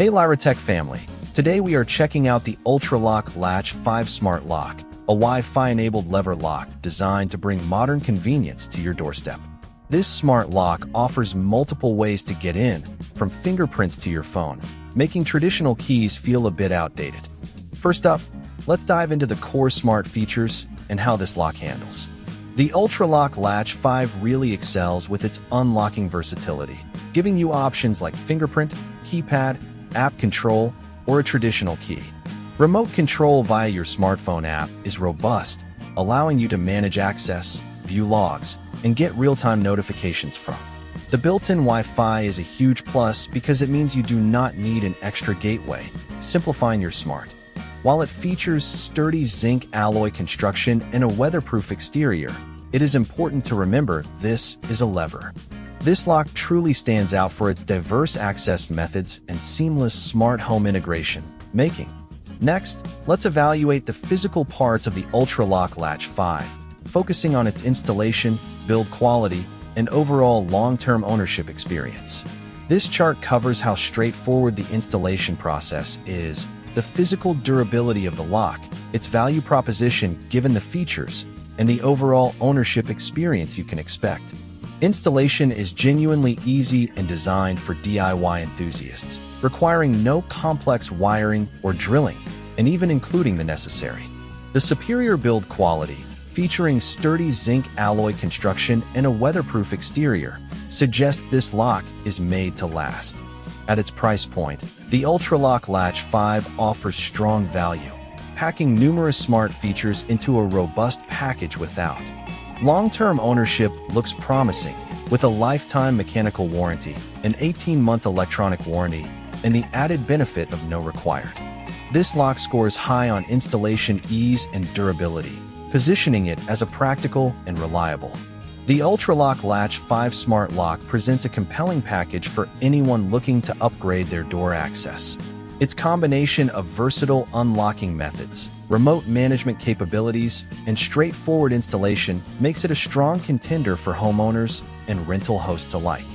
Hey Lyra Tech family, today we are checking out the ULTRALOQ Latch 5 Smart Lock, a Wi-Fi-enabled lever lock designed to bring modern convenience to your doorstep. This smart lock offers multiple ways to get in, from fingerprints to your phone, making traditional keys feel a bit outdated. First up, let's dive into the core smart features and how this lock handles. The ULTRALOQ Latch 5 really excels with its unlocking versatility, giving you options like fingerprint, keypad, app control, or a traditional key. Remote control via your smartphone app is robust, allowing you to manage access, view logs, and get real-time notifications from. The built-in Wi-Fi is a huge plus because it means you do not need an extra gateway, simplifying your smart. While it features sturdy zinc alloy construction and a weatherproof exterior, it is important to remember this is a lever. This lock truly stands out for its diverse access methods and seamless smart home integration, Next, let's evaluate the physical parts of the ULTRALOQ Latch 5, focusing on its installation, build quality, and overall long-term ownership experience. This chart covers how straightforward the installation process is, the physical durability of the lock, its value proposition given the features, and the overall ownership experience you can expect. Installation is genuinely easy and designed for DIY enthusiasts, requiring no complex wiring or drilling, and even including the necessary. The superior build quality, featuring sturdy zinc alloy construction and a weatherproof exterior, suggests this lock is made to last. At its price point, the ULTRALOQ Latch 5 offers strong value, packing numerous smart features into a robust package without. Long-term ownership looks promising, with a lifetime mechanical warranty, an 18-month electronic warranty, and the added benefit of no required. This lock scores high on installation ease and durability, positioning it as a practical and reliable. The ULTRALOQ Latch 5 Smart Lock presents a compelling package for anyone looking to upgrade their door access. Its combination of versatile unlocking methods, remote management capabilities, and straightforward installation makes it a strong contender for homeowners and rental hosts alike.